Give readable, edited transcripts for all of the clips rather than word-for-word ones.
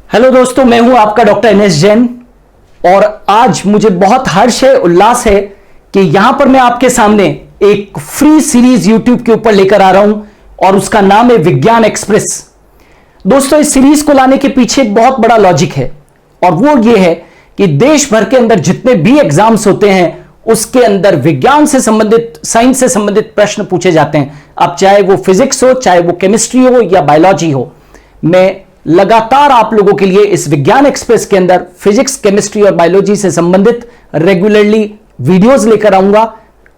Hello दोस्तों, मैं हूं आपका डॉक्टर एनएस जैन और आज मुझे बहुत हर्ष है, उल्लास है कि यहां पर मैं आपके सामने एक फ्री सीरीज यूट्यूब के ऊपर लेकर आ रहा हूं और उसका नाम है विज्ञान एक्सप्रेस। दोस्तों, इस सीरीज को लाने के पीछे एक बहुत बड़ा लॉजिक है और वो ये है कि देश भर के अंदर जितने भी एग्जाम्स होते हैं उसके अंदर विज्ञान से संबंधित, साइंस से संबंधित प्रश्न पूछे जाते हैं। अब चाहे वो फिजिक्स हो, चाहे वो केमिस्ट्री हो या बायोलॉजी हो, मैं लगातार आप लोगों के लिए इस विज्ञान एक्सप्रेस के अंदर फिजिक्स, केमिस्ट्री और बायोलॉजी से संबंधित रेगुलरली वीडियोस लेकर आऊंगा।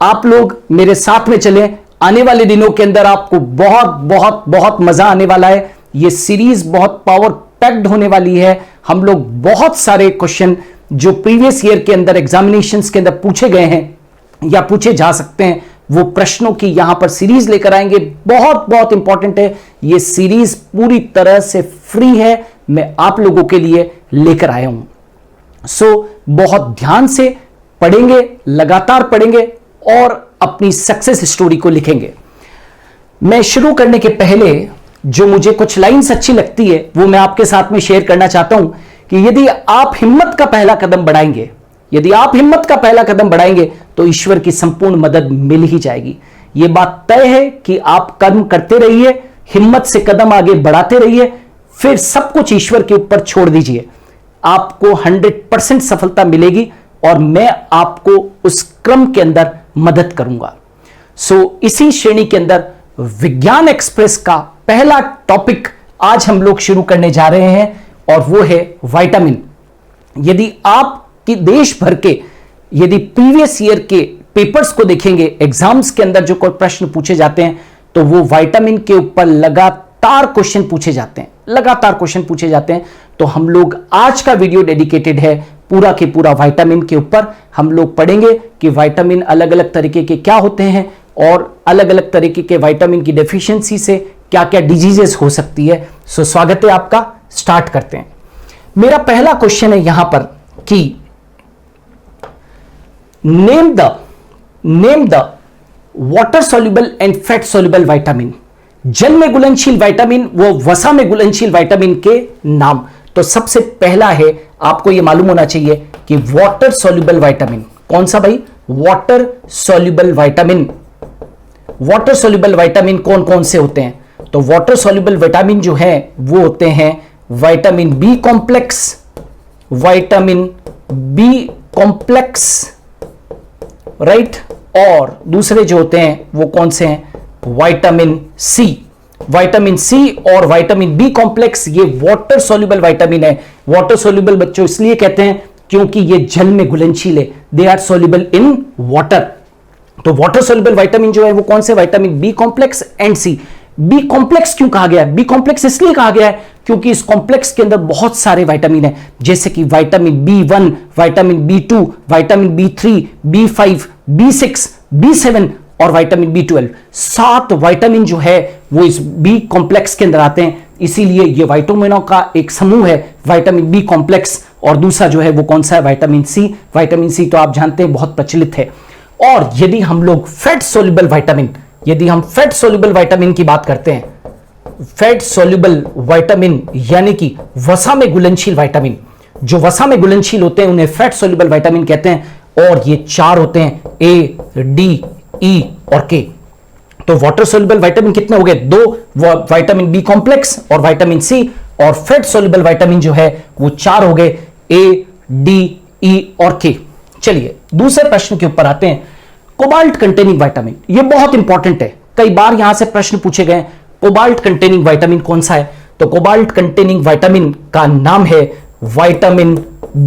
आप लोग मेरे साथ में चलें। आने वाले दिनों के अंदर आपको बहुत बहुत बहुत मजा आने वाला है। यह सीरीज बहुत पावर पैक्ड होने वाली है। हम लोग बहुत सारे क्वेश्चन जो प्रीवियस ईयर के अंदर एग्जामिनेशंस के अंदर पूछे गए हैं या पूछे जा सकते हैं, वो प्रश्नों की यहां पर सीरीज लेकर आएंगे। बहुत बहुत इंपॉर्टेंट है, ये सीरीज पूरी तरह से फ्री है, मैं आप लोगों के लिए लेकर आया हूं। बहुत ध्यान से पढ़ेंगे, लगातार पढ़ेंगे और अपनी सक्सेस स्टोरी को लिखेंगे। मैं शुरू करने के पहले जो मुझे कुछ लाइंस अच्छी लगती है वो मैं आपके साथ में शेयर करना चाहता हूं कि यदि आप हिम्मत का पहला कदम बढ़ाएंगे, यदि आप हिम्मत का पहला कदम बढ़ाएंगे तो ईश्वर की संपूर्ण मदद मिल ही जाएगी। यह बात तय है कि आप कर्म करते रहिए, हिम्मत से कदम आगे बढ़ाते रहिए, फिर सब कुछ ईश्वर के ऊपर छोड़ दीजिए। आपको 100% सफलता मिलेगी और मैं आपको उस क्रम के अंदर मदद करूंगा। इसी श्रेणी के अंदर विज्ञान एक्सप्रेस का पहला टॉपिक आज हम लोग शुरू करने जा रहे हैं और वो है विटामिन। यदि आप कि देश भर के यदि प्रीवियस ईयर के पेपर्स को देखेंगे, एग्जाम्स के अंदर जो कोई प्रश्न पूछे जाते हैं तो वो विटामिन के ऊपर लगातार क्वेश्चन पूछे जाते हैं, लगातार क्वेश्चन पूछे जाते हैं। तो हम लोग आज का वीडियो डेडिकेटेड है पूरा के पूरा विटामिन के ऊपर। हम लोग पढ़ेंगे कि विटामिन अलग अलग तरीके के क्या होते हैं और अलग अलग तरीके के विटामिन की डेफिशिएंसी से क्या क्या डिजीजेस हो सकती है। स्वागत है आपका, स्टार्ट करते हैं। मेरा पहला क्वेश्चन है यहां पर कि name the water soluble and fat soluble vitamin। जल में घुलनशील विटामिन व वसा में घुलनशील विटामिन के नाम। तो सबसे पहला है, आपको यह मालूम होना चाहिए कि वाटर सॉल्युबल विटामिन कौन सा भाई? Water soluble vitamin. Water soluble vitamin कौन कौन से होते हैं? तो वाटर सॉल्युबल विटामिन जो है वो होते हैं vitamin B complex, vitamin B complex, right. और दूसरे जो होते हैं वो कौन से हैं? विटामिन सी। विटामिन सी और विटामिन बी कॉम्प्लेक्स ये वाटर सॉल्युबल विटामिन है। वाटर सॉल्युबल बच्चों इसलिए कहते हैं क्योंकि ये जल में घुलनशील है, they are soluble in water. तो वाटर सॉल्युबल विटामिन जो है वो कौन से? Vitamin B complex and C. B complex क्यों कहा गया है? बी कॉम्प्लेक्स इसलिए कहा गया है क्योंकि इस कॉम्प्लेक्स के अंदर बहुत सारे विटामिन हैं, जैसे कि vitamin B1, vitamin बी2, vitamin B3, B5, B6, बी7 और विटामिन बी12। 7 विटामिन जो है वो इस बी कॉम्प्लेक्स के अंदर आते हैं। इसीलिए ये विटामिनों का एक समूह है विटामिन बी कॉम्प्लेक्स। और दूसरा जो है वो कौन सा है? Vitamin C. विटामिन सी तो आप जानते हैं बहुत प्रचलित है। और यदि हम लोग फैट सोल्युबल विटामिन, यदि हम फैट सोल्युबल विटामिन की बात करते हैं, फैट सोल्युबल विटामिन यानी कि वसा में घुलनशील विटामिन, जो वसा में घुलनशील होते हैं उन्हें फैट सोल्युबल विटामिन कहते हैं। और ये 4 होते हैं, ए, डी, ई और के। तो वाटर सोल्युबल विटामिन कितने हो गए? 2, विटामिन बी कॉम्प्लेक्स और विटामिन सी। और फैट सोल्युबल विटामिन जो है वो 4 हो गए, ए, डी, ई और के। चलिए दूसरे प्रश्न के ऊपर आते हैं। कोबाल्ट कंटेनिंग विटामिन, ये बहुत इंपॉर्टेंट है, कई बार यहां से प्रश्न पूछे गए। कोबाल्ट कंटेनिंग विटामिन कौन सा है? तो कोबाल्ट कंटेनिंग विटामिन का नाम है विटामिन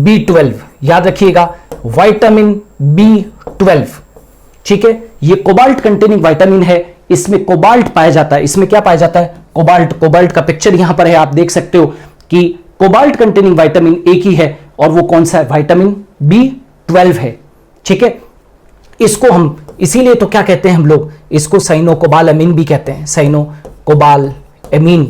B12। याद रखिएगा, विटामिन B12, ठीक है। ये कोबाल्ट कंटेनिंग विटामिन है, इसमें कोबाल्ट पाया जाता है। इसमें क्या पाया जाता है? कोबाल्ट। कोबाल्ट का पिक्चर यहां पर है, आप देख सकते हो कि कोबाल्ट कंटेनिंग विटामिन एक ही है और वो कौन सा है? विटामिन B12 है, ठीक है। इसको हम इसीलिए तो क्या कहते हैं हम लोग? इसको साइनोकोबालामीन भी कहते हैं, साइनोकोबालामीन,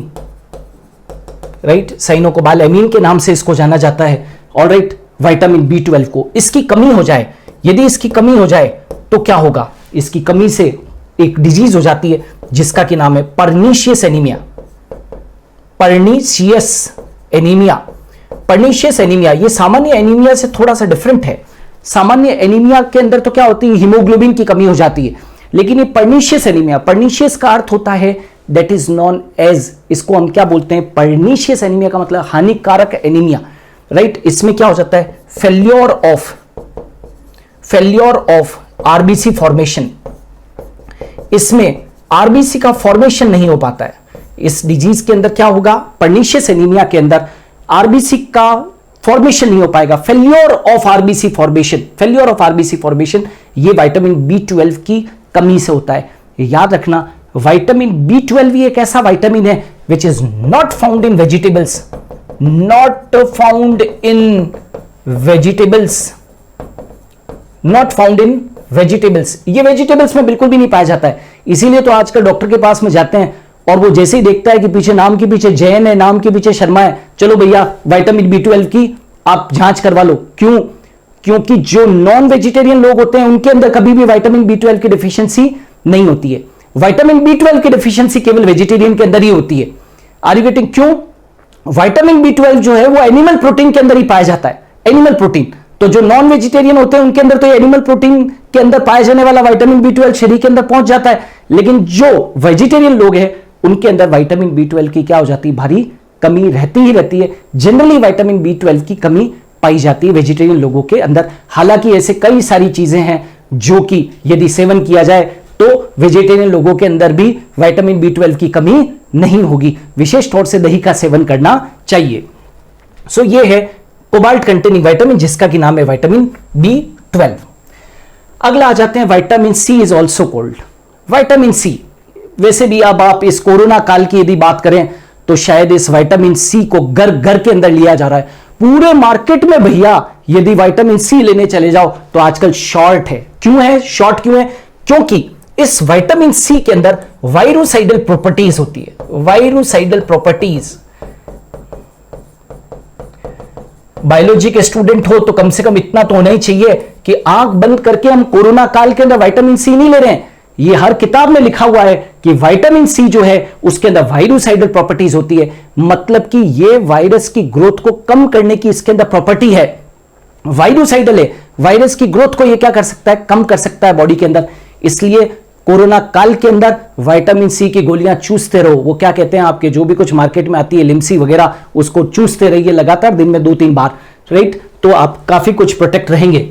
राइट। साइनोकोबालामीन के नाम से इसको जाना जाता है। ऑलराइट, विटामिन B12 को इसकी कमी हो जाए, यदि इसकी कमी हो जाए तो क्या होगा? इसकी कमी से एक डिजीज हो जाती है जिसका की नाम है pernicious anaemia. Pernicious anaemia. Pernicious anaemia, ये सामान्य एनीमिया से थोड़ा सा डिफरेंट है। सामान्य एनीमिया के अंदर तो क्या होती है, हीमोग्लोबिन की कमी हो जाती है, लेकिन ये पर्नीशियस एनीमिया, पर्नीशियस का अर्थ होता है दैट इज नॉन एज, इसको हम क्या बोलते हैं, पर्नीशियस एनीमिया का मतलब हानिकारक एनीमिया, राइट। इसमें क्या हो जाता है, फेल्योर ऑफ आरबीसी फॉर्मेशन, इसमें आरबीसी का फॉर्मेशन नहीं हो पाता है। इस डिजीज के अंदर क्या होगा, पर्नीशियस एनीमिया के अंदर आरबीसी का फॉर्मेशन नहीं हो पाएगा, फेल्योर ऑफ आरबीसी फॉर्मेशन, ये विटामिन बी12 की कमी से होता है। याद रखना, विटामिन बी12 एक ऐसा विटामिन है which is not found in vegetables, ये वेजिटेबल्स में बिल्कुल भी नहीं पाया जाता है। इसीलिए तो आजकल डॉक्टर के पास में जाते हैं और वो जैसे ही देखता है कि पीछे नाम के पीछे जैन है, नाम के पीछे शर्मा है, चलो भैया विटामिन बी12 की आप जांच करवा लो। क्यों? क्योंकि जो नॉन वेजिटेरियन लोग होते हैं उनके अंदर कभी भी विटामिन बी12 की डिफिशियंसी नहीं होती है। विटामिन बी12 की डिफिशियंसी केवल वेजिटेरियन के अंदर ही होती है। Are you getting? क्यों? विटामिन बी12 जो है वो एनिमल प्रोटीन के अंदर ही पाया जाता है, एनिमल प्रोटीन। तो जो नॉन वेजिटेरियन होते हैं उनके अंदर तो एनिमल प्रोटीन के अंदर पाए जाने वाला विटामिन बी12 शरीर के अंदर पहुंच जाता है, लेकिन जो वेजिटेरियन लोग हैं उनके अंदर विटामिन बी12 की क्या हो जाती है, भारी कमी रहती ही रहती है। जनरली विटामिन बी12 की कमी पाई जाती है वेजिटेरियन लोगों के अंदर। हालांकि ऐसे कई सारी चीजें हैं जो कि यदि सेवन किया जाए तो वेजिटेरियन लोगों के अंदर भी विटामिन बी12 की कमी नहीं होगी। विशेष तौर से दही का सेवन करना चाहिए। सो ये है कोबाल्ट कंटेनिंग विटामिन, जिसका की नाम है विटामिन बी12। अगला आ जाते हैं, vitamin C is also called. Vitamin C, वैसे भी अब आप इस कोरोना काल की यदि बात करें तो शायद इस विटामिन सी को घर घर के अंदर लिया जा रहा है। पूरे मार्केट में भैया यदि विटामिन सी लेने चले जाओ तो आजकल शॉर्ट है। क्यों है शॉर्ट? क्यों है? क्योंकि इस विटामिन सी के अंदर वायरोसाइडल प्रॉपर्टीज होती है। वायरोसाइडल प्रॉपर्टीज, बायोलॉजी के स्टूडेंट हो तो कम से कम इतना तो होना ही चाहिए कि आंख बंद करके हम कोरोना काल के अंदर विटामिन सी नहीं ले रहे हैं। ये हर किताब में लिखा हुआ है कि विटामिन सी जो है उसके अंदर वायरोसाइडल प्रॉपर्टीज होती है, मतलब कि ये वायरस की ग्रोथ को कम करने की इसके अंदर प्रॉपर्टी है। वायरोसाइडल है, वायरस की ग्रोथ को ये क्या कर सकता है, कम कर सकता है बॉडी के अंदर। इसलिए कोरोना काल के अंदर विटामिन सी की गोलियां चूसते रहो। वो क्या कहते हैं, आपके जो भी कुछ मार्केट में आती है लिम्सी वगैरह, उसको चूसते रहिए लगातार दिन में 2-3 बार, राइट। तो आप काफी कुछ प्रोटेक्ट रहेंगे।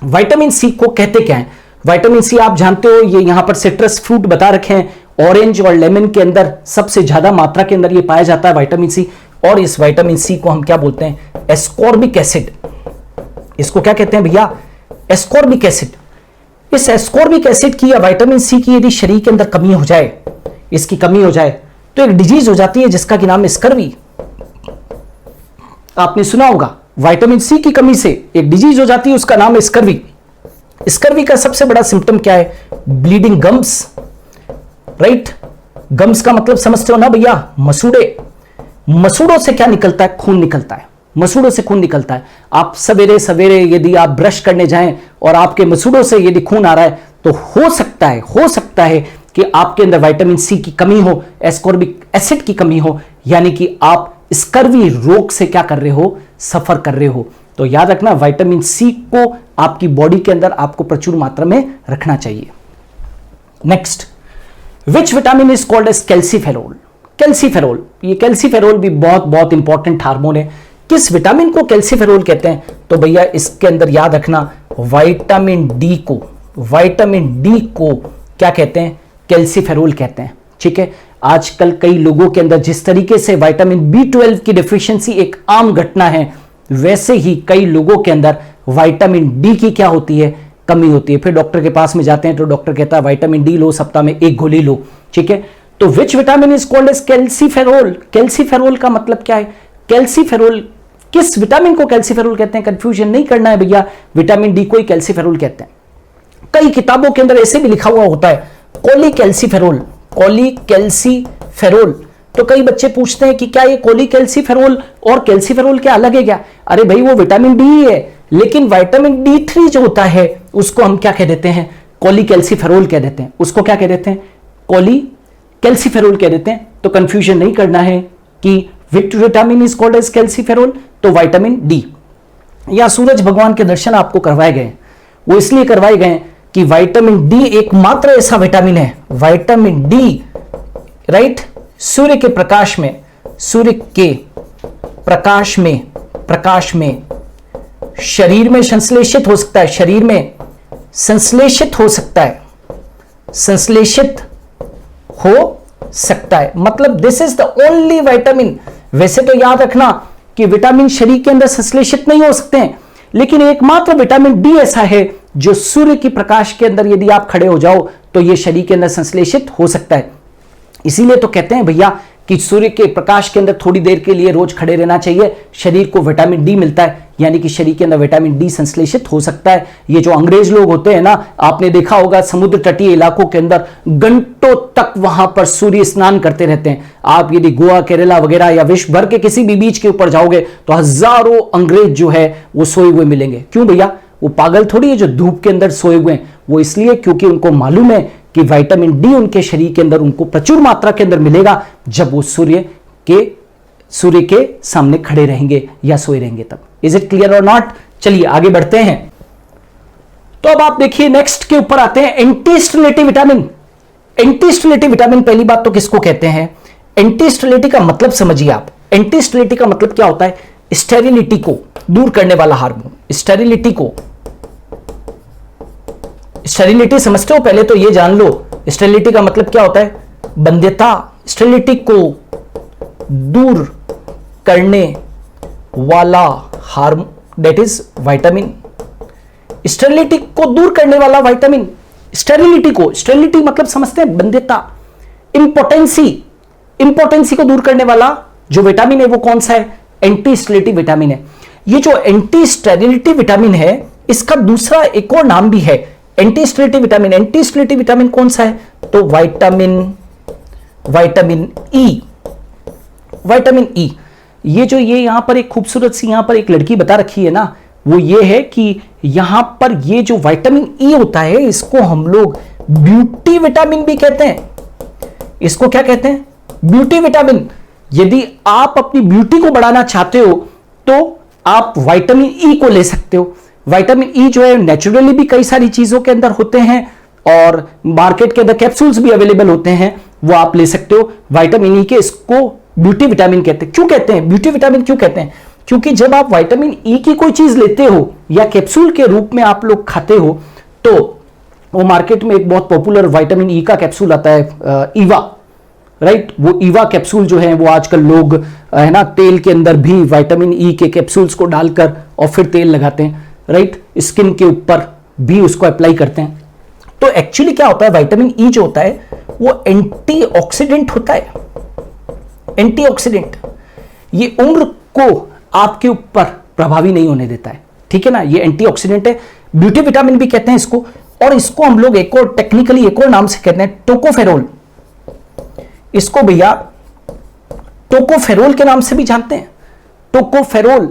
विटामिन सी को कहते क्या है? विटामिन सी आप जानते हो, ये यहां पर सिट्रस फ्रूट बता रखे हैं, ऑरेंज और लेमन के अंदर सबसे ज्यादा मात्रा के अंदर ये पाया जाता है विटामिन सी। और इस विटामिन सी को हम क्या बोलते हैं, एस्कॉर्बिक एसिड। इसको क्या कहते हैं भैया, एस्कॉर्बिक एसिड। इस एस्कॉर्बिक एसिड की या विटामिन सी की यदि शरीर के अंदर कमी हो जाए, इसकी कमी हो जाए तो एक डिजीज हो जाती है जिसका कि नाम है स्कर्वी। आपने सुना होगा, विटामिन सी की कमी से एक डिजीज हो जाती है, उसका नाम है स्कर्वी। स्कर्वी का सबसे बड़ा सिम्टम क्या है, ब्लीडिंग गम्स, राइट। गम्स का मतलब समझते हो ना भैया, मसूड़े। मसूड़ों से क्या निकलता है, खून निकलता है। मसूड़ों से खून निकलता है। आप सवेरे सवेरे यदि आप ब्रश करने जाएं और आपके मसूड़ों से यदि खून आ रहा है तो हो सकता है कि आपके अंदर विटामिन सी की कमी हो, एस्कॉर्बिक एसिड की कमी हो, यानी कि आप स्कर्वी रोग से क्या कर रहे हो, सफर कर रहे हो। तो याद रखना, विटामिन सी को आपकी बॉडी के अंदर आपको प्रचुर मात्रा में रखना चाहिए। Next, which vitamin is called as calciferol. Calciferol, ये कैल्सीफेरोल भी बहुत इंपॉर्टेंट हार्मोन है। किस विटामिन को कैल्सीफेरोल कहते हैं? तो भैया इसके अंदर याद रखना, विटामिन डी को क्या कहते हैं, कैल्सीफेरोल कहते हैं। ठीक है, आजकल कई लोगों के अंदर जिस तरीके से विटामिन बी12 की डिफिशियंसी एक आम घटना है, वैसे ही कई लोगों के अंदर विटामिन डी की क्या होती है, कमी होती है। फिर डॉक्टर के पास में जाते हैं तो डॉक्टर कहता है विटामिन डी लो, सप्ताह में 1 गोली लो। ठीक है, तो which vitamin is called as calciferol. Calciferol का मतलब क्या है, कैल्सीफेरोल, किस विटामिन को कैल्सीफेरोल कहते हैं, कंफ्यूजन नहीं करना है भैया, विटामिन डी को ही कैल्सीफेरोल कहते हैं। कई किताबों के अंदर ऐसे भी लिखा हुआ होता है कोलीकैल्सीफेरोल, कोलीकैल्सीफेरोल। तो कई बच्चे पूछते हैं कि क्या ये कोलीकैल्सीफेरोल और कैल्सीफेरोल क्या अलग है क्या? अरे भाई वो विटामिन डी ही है, लेकिन विटामिन D3 जो होता है उसको हम क्या कह देते हैं, कोलीकैल्सीफेरोल कह देते हैं। उसको क्या कह देते हैं, कोलीकैल्सीफेरोल कह देते हैं। तो कंफ्यूजन नहीं करना है कि which vitamin is called as calciferol? तो विटामिन डी। या सूरज भगवान के दर्शन आपको करवाए गए, वो इसलिए करवाए गए कि विटामिन डी एकमात्र ऐसा विटामिन है, विटामिन डी, राइट, सूर्य के प्रकाश में, सूर्य के प्रकाश में शरीर में संश्लेषित हो सकता है, शरीर में संश्लेषित हो सकता है, संश्लेषित हो सकता है। मतलब this is the only vitamin. वैसे तो याद रखना कि विटामिन शरीर के अंदर संश्लेषित नहीं हो सकते हैं, लेकिन एकमात्र विटामिन डी ऐसा है जो सूर्य की प्रकाश के अंदर यदि आप खड़े हो जाओ तो यह शरीर के अंदर संश्लेषित हो सकता है। इसीलिए तो कहते हैं भैया कि सूर्य के प्रकाश के अंदर थोड़ी देर के लिए रोज खड़े रहना चाहिए, शरीर को विटामिन डी मिलता है, यानी कि शरीर के अंदर विटामिन डी संश्लेषित हो सकता है। ये जो अंग्रेज लोग होते हैं ना, आपने देखा होगा समुद्र तटीय इलाकों के अंदर घंटों तक वहां पर सूर्य स्नान करते रहते हैं। आप यदि गोवा, केरला वगैरह या विश्व भर के किसी भी बीच के ऊपर जाओगे तो हजारों अंग्रेज जो है वो सोए हुए मिलेंगे। क्यों भैया? वो पागल थोड़ी है जो धूप के अंदर सोए हुए हैं, वो इसलिए क्योंकि उनको मालूम है कि विटामिन डी उनके शरीर के अंदर उनको प्रचुर मात्रा के अंदर मिलेगा जब वो सूर्य के सामने खड़े रहेंगे या सोए रहेंगे तब। इज इट क्लियर और नॉट? चलिए आगे बढ़ते हैं। तो अब आप देखिए नेक्स्ट के ऊपर आते हैं, एंटीस्टैलेटिक विटामिन। एंटीस्टैलेटिक विटामिन पहली बात तो किसको कहते हैं? एंटीस्टैलेटिक का मतलब समझिए आप। एंटीस्टैलेटिक का मतलब क्या होता है? स्टेरिलिटी को दूर करने वाला हार्मोन। स्टेरिलिटी को, स्टेरिलिटी समझते हो? पहले तो ये जान लो स्टेरिलिटी का मतलब क्या होता है। बंध्यता, स्टेरिलिटी को दूर करने वाला hormone, that is vitamin. Sterility को दूर करने वाला विटामिन, स्टेरिलिटी को, स्टेरिलिटी मतलब समझते हैं बंध्यता। इंपोर्टेंसी, इंपोर्टेंसी को दूर करने वाला जो विटामिन है वो कौन सा है? एंटीस्टेरिलिटी विटामिन है। ये जो एंटीस्टेरिलिटी विटामिन है इसका दूसरा एक और नाम भी है एंटीस्टेरिलिटी विटामिन। एंटीस्टेरिलिटी विटामिन कौन सा है? तो विटामिन ई, विटामिन ई। ये यहां पर एक खूबसूरत सी यहां पर एक लड़की बता रखी है ना, वो ये है कि यहां पर ये जो विटामिन ई होता है इसको हम लोग ब्यूटी विटामिन भी कहते हैं। इसको क्या कहते हैं? Beauty vitamin. यदि आप अपनी ब्यूटी को बढ़ाना चाहते हो तो आप विटामिन ई को ले सकते हो। विटामिन ई जो है नेचुरली भी कई सारी चीजों के अंदर होते हैं और मार्केट के अंदर कैप्सूल्स भी अवेलेबल होते हैं, वो आप ले सकते हो विटामिन ई के। इसको ब्यूटी विटामिन कहते हैं। क्यों कहते हैं ब्यूटी विटामिन? क्यों कहते हैं? क्योंकि जब आप विटामिन ई की कोई चीज लेते हो या कैप्सूल के रूप में आप लोग खाते हो तो वो मार्केट में एक बहुत पॉपुलर विटामिन ई का कैप्सूल आता है, ईवा, राइट। वो ईवा कैप्सूल जो है वो आजकल लोग है ना तेल के अंदर भी विटामिन ई के कैप्सूल्स को डालकर और फिर तेल लगाते हैं, राइट। स्किन के ऊपर भी उसको अप्लाई करते हैं। तो एक्चुअली क्या होता है, विटामिन ई जो होता है वो एंटीऑक्सीडेंट होता है। एंटीऑक्सीडेंट, ये उम्र को आपके ऊपर प्रभावी नहीं होने देता है, ठीक है ना। ये एंटीऑक्सीडेंट है, ब्यूटी विटामिन भी कहते हैं इसको। और इसको हम लोग एक और टेक्निकली एक और नाम से कहते हैं टोकोफेरोल। इसको भैया टोकोफेरोल के नाम से भी जानते हैं, टोकोफेरोल,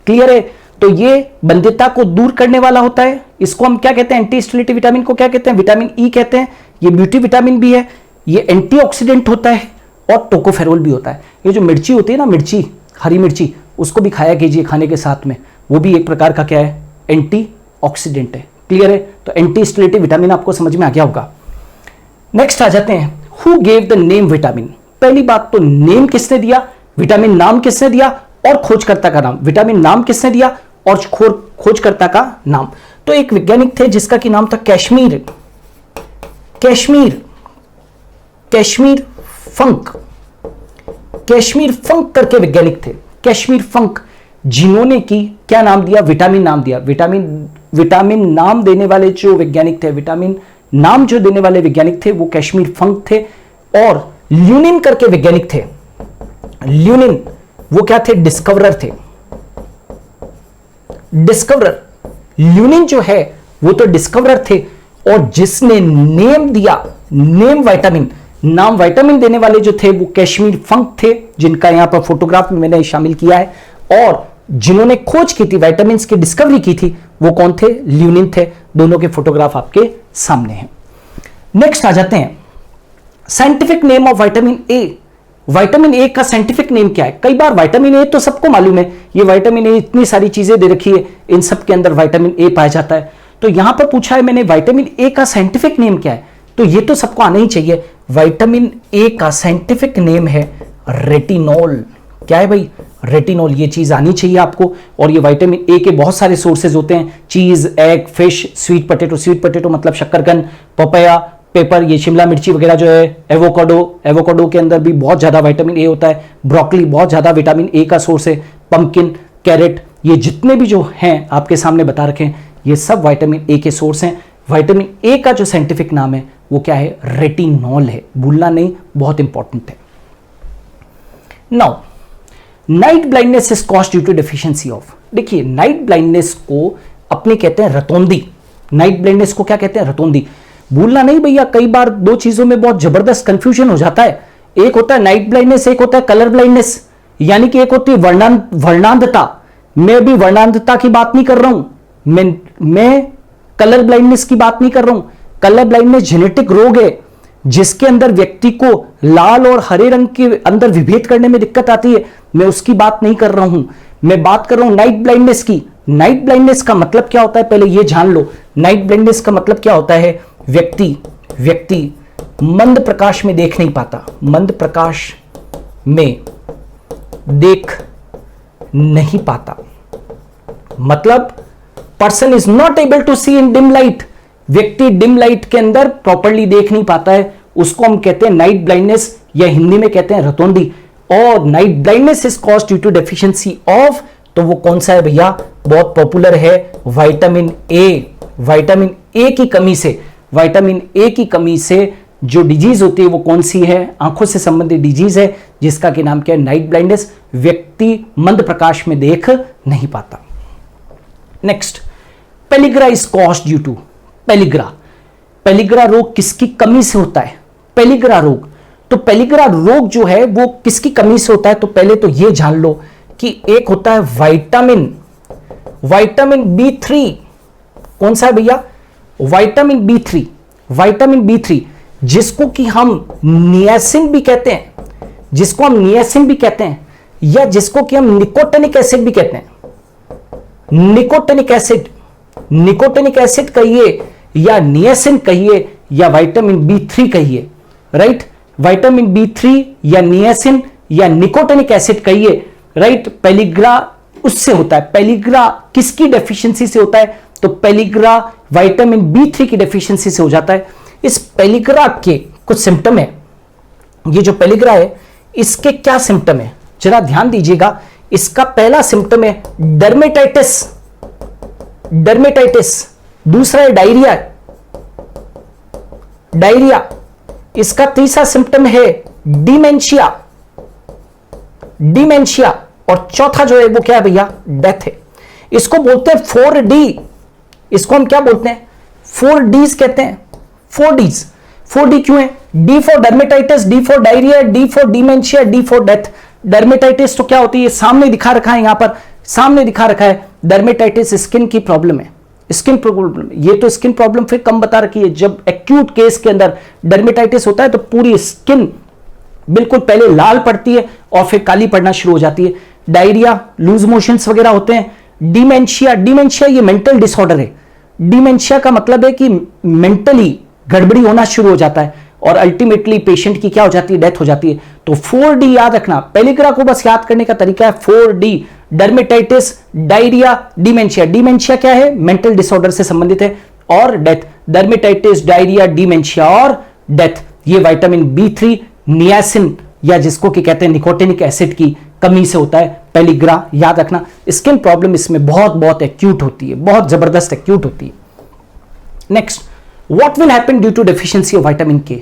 क्लियर है। तो ये बंध्यता को दूर करने वाला होता है। इसको हम क्या कहते हैं, एंटीस्टेरिलिटी विटामिन को क्या कहते हैं, विटामिन ई कहते हैं। ये ब्यूटी विटामिन भी है, ये एंटीऑक्सीडेंट होता है और टोकोफेरोल भी होता है। ये जो मिर्ची होती है ना, मिर्ची, हरी मिर्ची, उसको भी खाया कीजिए खाने के साथ में, वो भी एक प्रकार का क्या है, एंटीऑक्सीडेंट है, क्लियर है। तो एंटीस्टेरिलिटी विटामिन आपको समझ में आ गया होगा। नेक्स्ट आ जाते हैं, who gave the name vitamin. पहली बात तो नेम किसने दिया, विटामिन नाम किसने दिया और खोजकर्ता का नाम। विटामिन नाम किसने दिया और खोजकर्ता का नाम। तो एक वैज्ञानिक थे जिसका की नाम था कैशमीर फंक करके वैज्ञानिक थे, कैशमीर फंक, जिन्होंने की क्या नाम दिया, विटामिन नाम दिया। विटामिन नाम देने वाले जो वैज्ञानिक थे, विटामिन नाम जो देने वाले वैज्ञानिक थे वो कैशमीर फंक थे। और ल्यूनिन करके वैज्ञानिक थे, ल्यूनिन वो क्या थे, डिस्कवरर थे, डिस्कवरर। ल्यूनिन जो है वो तो डिस्कवरर थे और जिसने नेम दिया, नेम विटामिन, नाम विटामिन देने वाले जो थे वो कैशमीर फंक थे, जिनका यहां पर फोटोग्राफ में मैंने शामिल किया है। और जिन्होंने खोज की थी, विटामिन की डिस्कवरी की थी, वो कौन थे, ल्यूनिन थे। दोनों के फोटोग्राफ आपके सामने हैं। नेक्स्ट आ जाते हैं, scientific name of vitamin A. Vitamin A का साइंटिफिक नेम क्या है? कई बार विटामिन ए तो सबको मालूम है, ये विटामिन ए इतनी सारी चीजें दे रखी है, इन सब के अंदर विटामिन ए पाया जाता है। तो यहां पर पूछा है मैंने विटामिन ए का साइंटिफिक नेम क्या है, तो ये तो सबको आना ही चाहिए। विटामिन ए का साइंटिफिक नेम है रेटिनॉल। क्या है भाई? रेटिनॉल। ये चीज आनी चाहिए आपको। और ये विटामिन ए के बहुत सारे सोर्सेज होते हैं, चीज, egg, fish, sweet potato, sweet potato मतलब शकरकंद, पपाया, पेपर, ये शिमला मिर्ची वगैरह जो है, एवोकाडो, एवोकाडो के अंदर भी बहुत ज्यादा विटामिन ए होता है, ब्रोकली बहुत ज्यादा विटामिन ए का सोर्स है, पंपकिन, कैरेट, ये जितने भी जो हैं आपके सामने बता रखे हैं, ये सब विटामिन ए के सोर्स हैं। विटामिन ए का जो साइंटिफिक नाम है वो क्या है? रेटिनॉल है, भूलना नहीं, बहुत इंपॉर्टेंट है। Now night blindness is caused due to deficiency of, देखिए नाइट ब्लाइंडनेस को अपने कहते हैं रतौंधी। नाइट ब्लाइंडनेस को क्या कहते हैं? रतौंधी। भूलना नहीं भैया, कई बार दो चीजों में बहुत जबरदस्त कंफ्यूजन हो जाता है। एक होता है नाइट ब्लाइंडनेस, एक होता है कलर ब्लाइंडनेस, यानी कि एक होती है वर्णांधता। मैं भी वर्णांधता की बात नहीं कर रहा हूं, मैं कलर ब्लाइंडनेस की बात नहीं कर रहा हूं। कलर ब्लाइंडनेस जेनेटिक रोग है जिसके अंदर व्यक्ति को लाल और हरे रंग के अंदर विभेद करने में दिक्कत आती है, मैं उसकी बात नहीं कर रहा हूं। मैं बात कर रहा हूं नाइट ब्लाइंडनेस की। नाइट ब्लाइंडनेस का मतलब क्या होता है पहले ये जान लो। नाइट ब्लाइंडनेस का मतलब क्या होता है? व्यक्ति मंद प्रकाश में देख नहीं पाता, मंद प्रकाश में देख नहीं पाता, मतलब person is not able to see in dim light. व्यक्ति डिम लाइट के अंदर प्रॉपर्ली देख नहीं पाता है, उसको हम कहते हैं नाइट ब्लाइंडनेस, या हिंदी में कहते हैं रतौंधी। और night blindness is caused due to deficiency of, तो वो कौन सा है भैया? बहुत पॉपुलर है, विटामिन ए। विटामिन ए की कमी से, विटामिन ए की कमी से जो डिजीज होती है वो कौन सी है? आंखों से संबंधित डिजीज है, जिसका कि नाम क्या है? Night blindness. व्यक्ति मंद प्रकाश में देख नहीं पाता। Next, pellagra is caused due to, pellagra रोग किसकी कमी से होता है? पेलिग्रा रोग, तो पेलिग्रा रोग जो है वो किसकी कमी से होता है? तो पहले तो ये जान लो कि एक होता है विटामिन B3। कौन सा है भैया? विटामिन B3, जिसको कि हम नियासिन भी कहते हैं, या जिसको कि हम निकोटिनिक एसिड भी कहते हैं। निकोटिनिक एसिड कहिए, या नियासिन कहिए, या विटामिन B3 कहिए, राइट? विटामिन B3 या नियासिन या निकोटिनिक एसिड कहिए, राइट? पेलिग्रा उससे होता है। पेलिग्रा किसकी डेफिशिएंसी से होता है? तो पेलिग्रा विटामिन B3 की डेफिशिएंसी से हो जाता है। इस पेलिग्रा के कुछ सिम्टम है। ये जो पेलिग्रा है इसके क्या सिम्टम है जरा ध्यान दीजिएगा। इसका पहला सिम्टम है डर्मेटाइटिस, दूसरा है डायरिया, इसका तीसरा सिम्टम है डिमेंशिया, और चौथा जो है वो क्या है भैया? डेथ है। इसको बोलते हैं 4D। इसको हम क्या बोलते हैं? 4Ds कहते हैं। 4D क्यों है? D for dermatitis, D for diarrhoea, D for dementia, D for death. Dermatitis तो क्या होती है? सामने दिखा रखा है, यहां पर सामने दिखा रखा है। डर्मेटाइटिस स्किन की प्रॉब्लम है, स्किन प्रॉब्लम। ये तो स्किन प्रॉब्लम फिर कम बता रखी है। जब एक्यूट केस के अंदर डर्मेटाइटिस होता है तो पूरी स्किन बिल्कुल पहले लाल पड़ती है और फिर काली पड़ना शुरू हो जाती है। डायरिया, लूज मोशंस वगैरह होते हैं। डिमेंशिया ये मेंटल डिसऑर्डर है। डिमेंशिया का मतलब है कि मेंटली गड़बड़ी होना शुरू हो जाता है और अल्टीमेटली पेशेंट की क्या हो जाती है? डेथ हो जाती है। तो 4D याद रखना। पेलिग्रा को बस याद करने का तरीका है 4D, dermatitis, diarrhoea, dementia. Dementia क्या है? मेंटल डिसऑर्डर से संबंधित है। और डेथ, डर्मेटाइटिस, डायरिया, डिमेंशिया और डेथ, ये विटामिन B3, नियासिन या जिसको कि कहते हैं निकोटिनिक एसिड की कमी से होता है पेलिग्रा। याद रखना। स्किन प्रॉब्लम इसमें बहुत एक्यूट होती है, बहुत जबरदस्त एक्यूट होती है। Next, what will happen due to deficiency of vitamin K?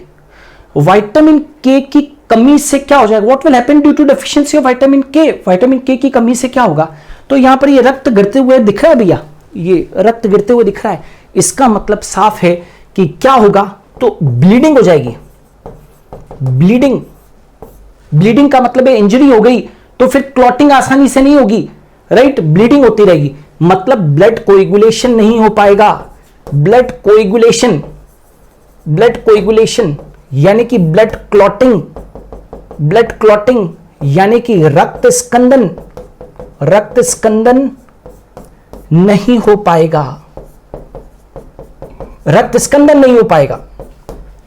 Vitamin K की कमी से क्या हो जाएगा? What will happen due to deficiency of vitamin K? Vitamin K की कमी से क्या होगा? तो यहां पर ये रक्त गिरते हुए दिख रहा है भैया, ये रक्त गिरते हुए दिख रहा है। इसका मतलब साफ है कि क्या होगा? तो ब्लीडिंग हो जाएगी। ब्लीडिंग का मतलब है इंजरी हो गई तो फिर क्लॉटिंग आसानी से नहीं होगी, राइट? ब्लीडिंग होती रहेगी, मतलब ब्लड कोएगुलेशन नहीं हो पाएगा। ब्लड कोएगुलेशन यानी कि ब्लड क्लॉटिंग ब्लड क्लॉटिंग यानी कि रक्त स्कंदन नहीं हो पाएगा, रक्त स्कंदन नहीं हो पाएगा।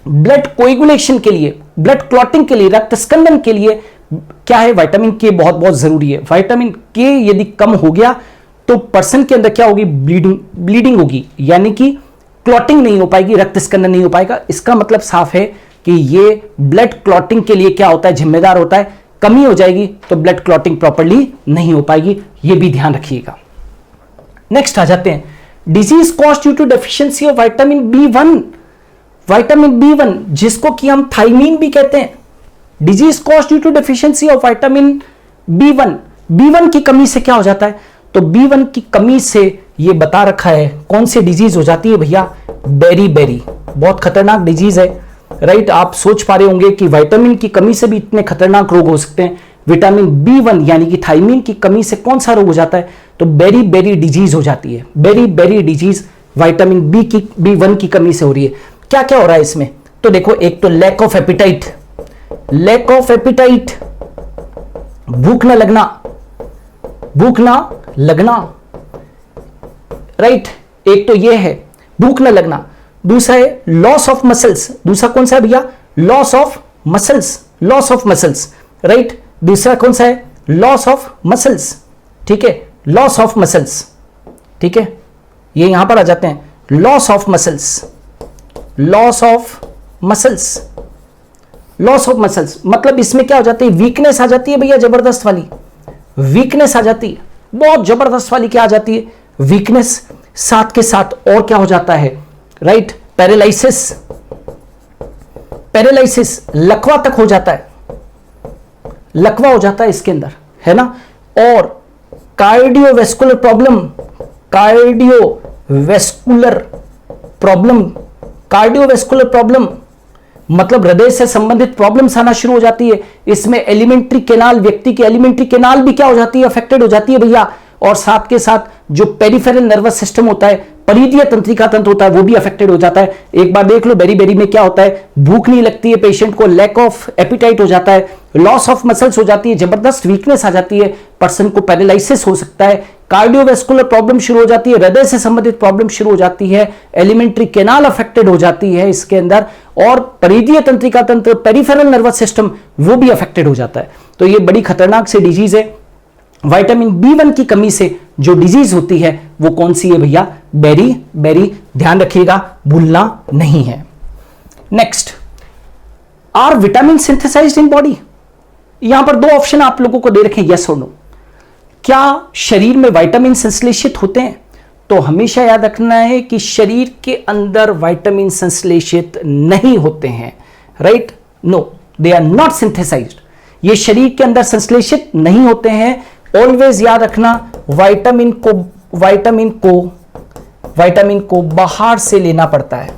ब्लड कोएगुलेशन के लिए, ब्लड क्लॉटिंग के लिए, रक्त स्कंदन के लिए क्या है, विटामिन के बहुत बहुत जरूरी है। विटामिन के यदि कम हो गया तो पर्सन के अंदर क्या होगी, ब्लीडिंग होगी, यानी कि क्लॉटिंग नहीं हो पाएगी, रक्त स्कंदन नहीं हो पाएगा। इसका मतलब साफ है कि ये ब्लड क्लॉटिंग के लिए क्या होता है, जिम्मेदार होता है। कमी हो जाएगी तो ब्लड क्लॉटिंग प्रॉपर्ली नहीं हो पाएगी, ये भी ध्यान रखिएगा। नेक्स्ट आ जाते हैं, disease caused due to deficiency of vitamin B1। Vitamin B1 जिसको कि हम थायमीन भी कहते हैं, disease caused due to deficiency of vitamin B1। B1 की कमी से क्या हो जाता है, तो B1 की कमी से ये बता रखा है कौन सी डिजीज हो जाती है भैया, बेरी, बहुत खतरनाक डिजीज है, राइट। आप सोच पा रहे होंगे कि विटामिन की कमी से भी इतने खतरनाक रोग हो सकते हैं। विटामिन B1 यानी कि थायमीन की कमी से कौन सा रोग हो जाता है, तो बेरी डिजीज हो जाती है। बेरी डिजीज विटामिन B1 की कमी से हो रही है। क्या क्या हो रहा है इसमें, तो देखो, एक तो लैक ऑफ एपिटाइट, भूख न लगना, राइट। एक तो ये है भूख न लगना, दूसरा है लॉस ऑफ मसल्स, दूसरा कौन सा है भैया, लॉस ऑफ मसल्स, राइट। दूसरा कौन सा है, लॉस ऑफ मसल्स, ठीक है, लॉस ऑफ मसल्स, ठीक है, ये यहां पर आ जाते हैं, लॉस ऑफ मसल्स, मतलब इसमें क्या हो जाती है, वीकनेस आ जाती है भैया, जबरदस्त वाली वीकनेस आ जाती है, बहुत जबरदस्त वाली क्या आ जाती है, वीकनेस। साथ के साथ और क्या हो जाता है, राइट, पैरालिसिस, लकवा तक हो जाता है, लकवा हो जाता है इसके अंदर, है ना। और कार्डियोवैस्कुलर प्रॉब्लम मतलब हृदय से संबंधित प्रॉब्लम्स आना शुरू हो जाती है। इसमें एलिमेंट्री कैनाल, व्यक्ति की एलिमेंट्री कैनाल भी क्या हो जाती है, अफेक्टेड हो जाती है भैया। और साथ के साथ जो पेरिफेरल नर्वस सिस्टम होता है, परिधीय तंत्रिका तंत्र होता है, वो भी अफेक्टेड हो जाता है। एक बार देख लो, बेरी में क्या होता है, भूख नहीं लगती है पेशेंट को, लैक ऑफ एपिटाइट हो जाता है, लॉस ऑफ मसल्स हो जाती है, जबरदस्त वीकनेस आ जाती है, पर्सन को पैरालिसिस हो सकता है, कार्डियोवैस्कुलर प्रॉब्लम शुरू हो जाती है, हृदय से संबंधित प्रॉब्लम शुरू हो जाती है, एलिमेंट्री कैनाल अफेक्टेड हो जाती है इसके अंदर, और परिधीय तंत्रिका तंत्र, पेरिफेरल नर्वस सिस्टम, वो भी अफेक्टेड हो जाता है। तो ये बड़ी खतरनाक सी डिजीज है। विटामिन B1 की कमी से जो डिजीज होती है वो कौन सी है भैया, बेरी, ध्यान रखिएगा, भूलना नहीं है। Next, are vitamin synthesized in body. यहां पर दो ऑप्शन आप लोगों को दे रखे हैं, यस और नो। क्या शरीर में विटामिन संश्लेषित होते हैं, तो हमेशा याद रखना है कि शरीर के अंदर विटामिन संश्लेषित नहीं होते हैं, right, no, they are not synthesized, ये शरीर के अंदर संश्लेषित नहीं होते हैं। ऑलवेज याद रखना, विटामिन को बाहर से लेना पड़ता है,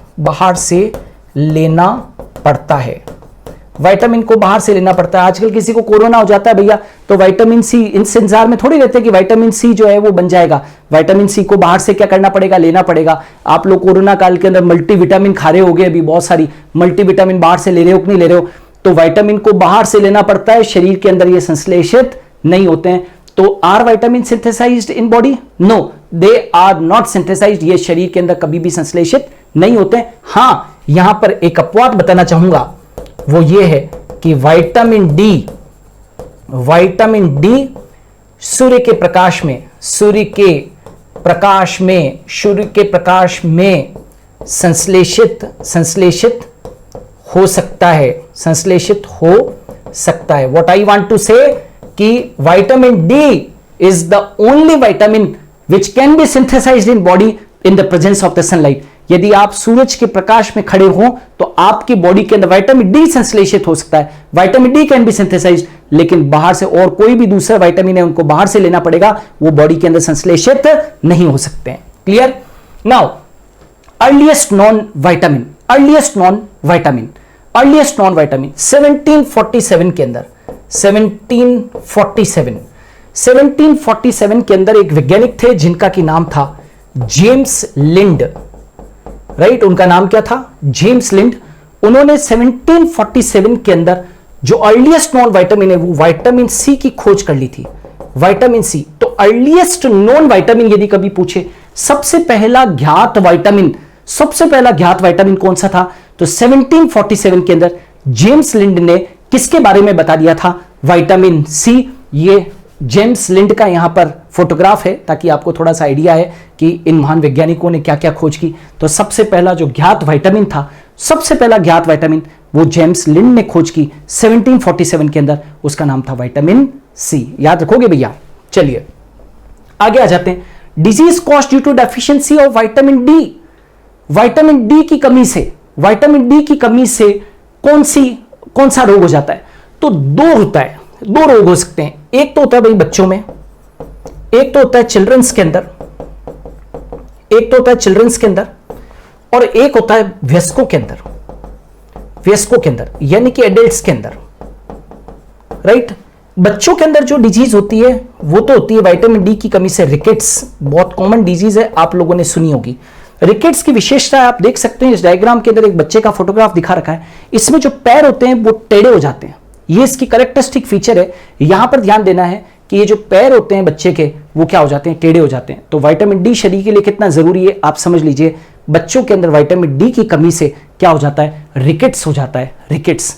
विटामिन को बाहर से लेना पड़ता है। आजकल किसी को कोरोना हो जाता है भैया, तो विटामिन सी, इस इंतजार में थोड़ी रहते कि विटामिन सी जो है वो बन जाएगा। विटामिन सी को बाहर से क्या करना पड़ेगा, लेना पड़ेगा। आप लोग कोरोना काल के अंदर मल्टीविटामिन खा रहे होगे, अभी बहुत सारी मल्टीविटामिन बाहर से ले रहे हो कि नहीं ले रहे हो, तो विटामिन को बाहर से लेना पड़ता है, शरीर के अंदर ये संश्लेषित नहीं होते हैं। तो are vitamin synthesized in body, no, they are not synthesized, ये शरीर के अंदर कभी भी संश्लेषित नहीं होते। हां, यहां पर एक अपवाद बताना चाहूंगा, वो ये है कि विटामिन डी सूर्य के प्रकाश में संश्लेषित हो सकता है, what I want to say कि vitamin D is the only vitamin which can be synthesized in body in the presence of the sunlight. यदि आप सूरज के प्रकाश में खड़े हो तो आपकी बॉडी के अंदर विटामिन डी संश्लेषित हो सकता है, vitamin D can be synthesized, लेकिन बाहर से और कोई भी दूसरा विटामिन है उनको बाहर से लेना पड़ेगा, वो बॉडी के अंदर संश्लेषित नहीं हो सकते हैं। Clear? Now earliest non vitamin 1747 के अंदर 1747 के अंदर एक वैज्ञानिक थे जिनका की नाम था जेम्स लिंड, राइट, उनका नाम क्या था, जेम्स लिंड। उन्होंने 1747 के अंदर जो अर्लीस्ट नॉन विटामिन है वो विटामिन सी की खोज कर ली थी, विटामिन सी। तो अर्लीस्ट नॉन विटामिन यदि कभी पूछे, सबसे पहला ज्ञात विटामिन कौन सा था, तो 1747 के अंदर जेम्स लिंड ने किसके बारे में बता दिया था, विटामिन सी। ये जेम्स लिंड का यहां पर फोटोग्राफ है ताकि आपको थोड़ा सा आइडिया है कि इन महान वैज्ञानिकों ने क्या क्या खोज की। तो सबसे पहला जो ज्ञात विटामिन था, सबसे पहला ज्ञात विटामिन वो जेम्स लिंड ने खोज की 1747 के अंदर, उसका नाम था विटामिन सी। याद रखोगे भैया। चलिए आगे आ जाते हैं। Disease caused due to deficiency of vitamin D. Vitamin D की कमी से, विटामिन डी की कमी से कौन सा रोग हो जाता है, तो दो रोग हो सकते हैं। एक तो होता है भाई बच्चों में, एक तो होता है चिल्ड्रंस के अंदर, और एक होता है वयस्कों के अंदर, यानी कि एडल्ट्स के अंदर, राइट। बच्चों के अंदर जो डिजीज होती है वो तो होती है विटामिन डी की कमी से रिकेट्स। बहुत कॉमन डिजीज है, आप लोगों ने सुनी होगी। रिकेट्स की विशेषता आप देख सकते हैं, इस डायग्राम के अंदर एक बच्चे का फोटोग्राफ दिखा रखा है। इसमें जो पैर होते हैं वो टेढ़े हो जाते हैं, ये इसकी कैरेक्टरिस्टिक फीचर है। यहां पर ध्यान देना है कि ये जो पैर होते हैं बच्चे के वो क्या हो जाते हैं, टेढ़े हो जाते हैं। तो विटामिन डी शरीर के लिए कितना जरूरी है आप समझ लीजिए। बच्चों के अंदर विटामिन डी की कमी से क्या हो जाता है, रिकेट्स हो जाता है, रिकेट्स।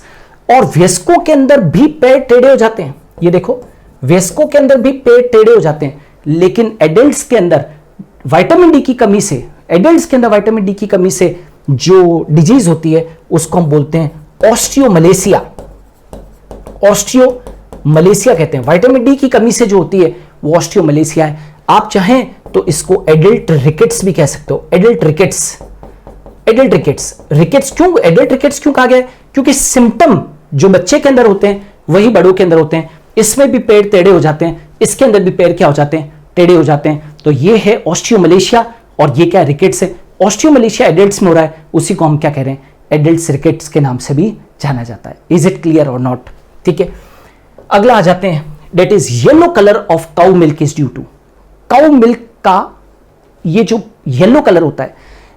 और वयस्कों के अंदर भी पैर टेढ़े हो जाते हैं, ये देखो वयस्कों के अंदर भी पैर टेढ़े हो जाते हैं। लेकिन एडल्ट्स के अंदर विटामिन डी की कमी से, विटामिन डी की कमी से जो डिजीज होती है उसको हम बोलते हैं ऑस्टियोमलेशिया। ऑस्टियोमलेशिया कहते हैं। विटामिन डी की कमी से जो होती है वो ऑस्टियोमलेशिया है। आप चाहें तो इसको एडल्ट रिकेट्स भी कह सकते हो। एडल्ट रिकेट्स क्यों एडल्ट रिकेट्स क्यों कहा गया है, क्योंकि सिम्टम जो बच्चे के अंदर होते हैं वही बड़ों के अंदर होते हैं। इसमें भी पैर टेढ़े हो जाते हैं, इसके अंदर भी पैर क्या हो जाते हैं, टेढ़े हो जाते हैं। तो ये है ऑस्टियोमलेशिया और ये क्या रिकेट्स है। ऑस्टियोमलेशिया एडल्ट्स में हो रहा है, उसी को हम क्या कह रहे हैं, एडल्ट्स रिकेट्स के नाम से भी जाना जाता है। इज इट क्लियर और नॉट, ठीक है। अगला आ जाते हैं, that is yellow colour of cow milk is due to. Cow milk का ये जो येलो कलर होता है,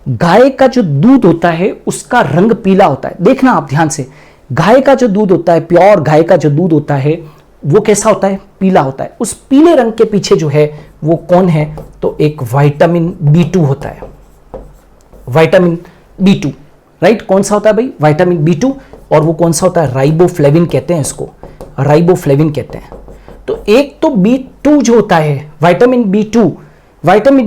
गाय का जो दूध होता है उसका रंग पीला होता है। देखना आप ध्यान से, गाय का जो दूध होता है, प्योर गाय का जो दूध होता है वो कैसा होता है, पीला होता है। उस पीले रंग के पीछे जो है वो कौन है, तो एक विटामिन B2 होता है। Vitamin B2, right. कौन सा होता है भाई, विटामिन B2। और वो कौन सा होता है, राइबोफ्लेविन कहते हैं इसको, राइबोफ्लेविन कहते हैं। तो एक तो B2 जो होता है, विटामिन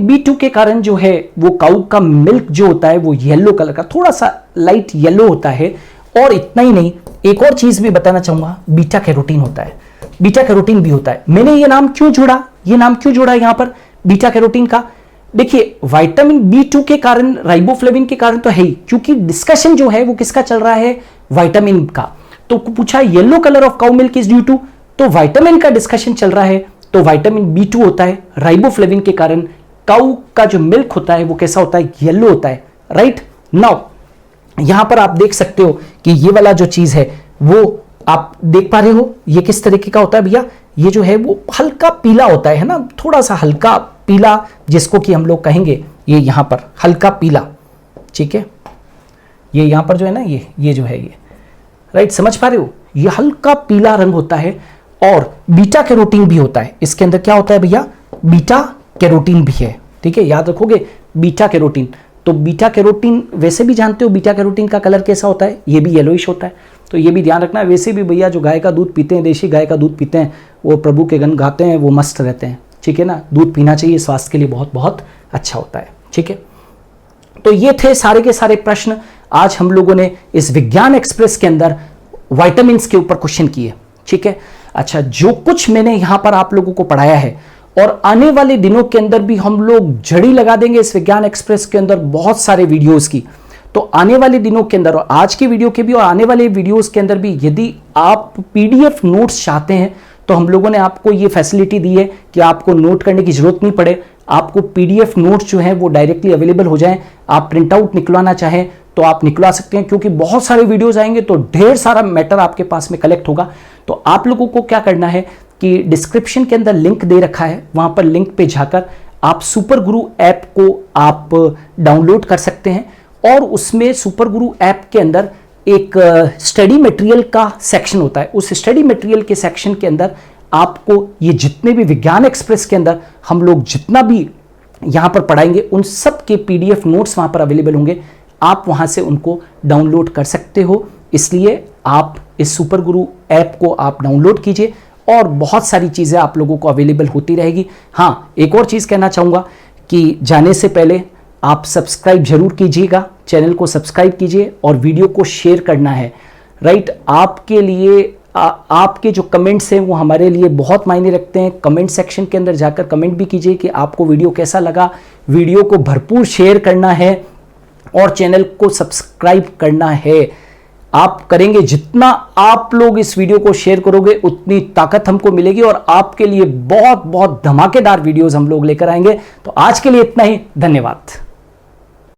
B2 के कारण जो है वो काऊ का मिल्क जो होता है वो येलो कलर का, थोड़ा सा लाइट येलो होता है। और इतना ही नहीं, एक और चीज भी बताना चाहूंगा, बीटा कैरोटीन होता है, बीटा कैरोटीन भी होता है। मैंने ये नाम क्यों जोड़ा यहां पर बीटा कैरोटीन का, देखिए विटामिन B2 के कारण, राइबोफ्लेविन के कारण तो है ही, क्योंकि डिस्कशन जो है वो किसका चल रहा है, विटामिन का। तो पूछा yellow colour of cow milk is due to, तो विटामिन का डिस्कशन चल रहा है, तो विटामिन B2 होता है। राइबोफ्लेविन के कारण काउ का जो मिल्क होता है वो कैसा होता है, येलो होता है, राइट। नाउ यहां पर आप देख सकते हो कि ये वाला जो चीज है वो आप देख पा रहे हो, ये किस तरीके का होता है भैया, ये जो है वो हल्का पीला होता है ना, थोड़ा सा हल्का पीला, जिसको कि हम लोग कहेंगे ये यहां पर हल्का पीला, ठीक है। ये यहां पर जो है ना, ये जो है ये, राइट, समझ पा रहे हो, ये हल्का पीला रंग होता है। और बीटा कैरोटीन भी होता है इसके अंदर, क्या होता है भैया, बीटा कैरोटीन भी है, ठीक है। याद रखोगे बीटा कैरोटीन। तो बीटा कैरोटीन वैसे भी जानते हो बीटा कैरोटीन का कलर कैसा होता है, ये भी येलोइश होता है, तो ये भी ध्यान रखना है। वैसे भी भैया जो गाय का दूध पीते हैं, देशी गाय का दूध पीते हैं, वो प्रभु के गुण गाते हैं, वो मस्त रहते हैं, ठीक है ना। दूध पीना चाहिए, स्वास्थ्य के लिए बहुत बहुत अच्छा होता है, ठीक है। तो ये थे सारे के सारे प्रश्न आज हम लोगों ने इस विज्ञान एक्सप्रेस के अंदर विटामिन के ऊपर क्वेश्चन किए, ठीक है। अच्छा, जो कुछ मैंने यहां पर आप लोगों को पढ़ाया है और आने वाले दिनों के अंदर भी हम लोग झड़ी लगा देंगे इस विज्ञान एक्सप्रेस के अंदर बहुत सारे वीडियोस की। तो आने वाले दिनों के अंदर, और आज के वीडियो के भी और आने वाले वीडियोस के अंदर भी, यदि आप पीडीएफ नोट्स चाहते हैं तो हम लोगों ने आपको ये फैसिलिटी दी है कि आपको नोट करने की जरूरत नहीं पड़े, आपको पीडीएफ नोट्स जो हैं वो डायरेक्टली अवेलेबल हो जाएं। आप प्रिंट आउट निकलवाना चाहें तो आप निकलवा सकते हैं, क्योंकि बहुत सारे वीडियोस आएंगे तो ढेर सारा मैटर आपके पास में कलेक्ट होगा। तो आप लोगों को क्या करना है कि डिस्क्रिप्शन के अंदर लिंक दे रखा है, वहां पर लिंक पे जाकर आप सुपर गुरु ऐप को आप डाउनलोड कर सकते हैं। और उसमें सुपर गुरु ऐप के अंदर एक स्टडी मटेरियल का सेक्शन होता है। उस स्टडी मटेरियल के सेक्शन के अंदर आपको ये जितने भी विज्ञान एक्सप्रेस के अंदर हम लोग जितना भी यहां पर पढ़ाएंगे उन सब के पीडीएफ नोट्स वहां पर अवेलेबल होंगे। आप वहां से उनको डाउनलोड कर सकते हो। इसलिए आप इस सुपर गुरु ऐप को आप डाउनलोड कीजिए और बहुत सारी चीज़ें आप लोगों को अवेलेबल होती रहेगी। हाँ, एक और चीज़ कहना चाहूँगा कि जाने से पहले आप सब्सक्राइब जरूर कीजिएगा, चैनल को सब्सक्राइब कीजिए और वीडियो को शेयर करना है। राइट, आपके लिए आपके जो कमेंट्स हैं वो हमारे लिए बहुत मायने रखते हैं। कमेंट सेक्शन के अंदर जाकर कमेंट भी कीजिए कि आपको वीडियो कैसा लगा। वीडियो को भरपूर शेयर करना है और चैनल को सब्सक्राइब करना है। आप करेंगे, जितना आप लोग इस वीडियो को शेयर करोगे उतनी ताकत हमको मिलेगी और आपके लिए बहुत बहुत धमाकेदार वीडियोस हम लोग लेकर आएंगे। तो आज के लिए इतना ही, धन्यवाद।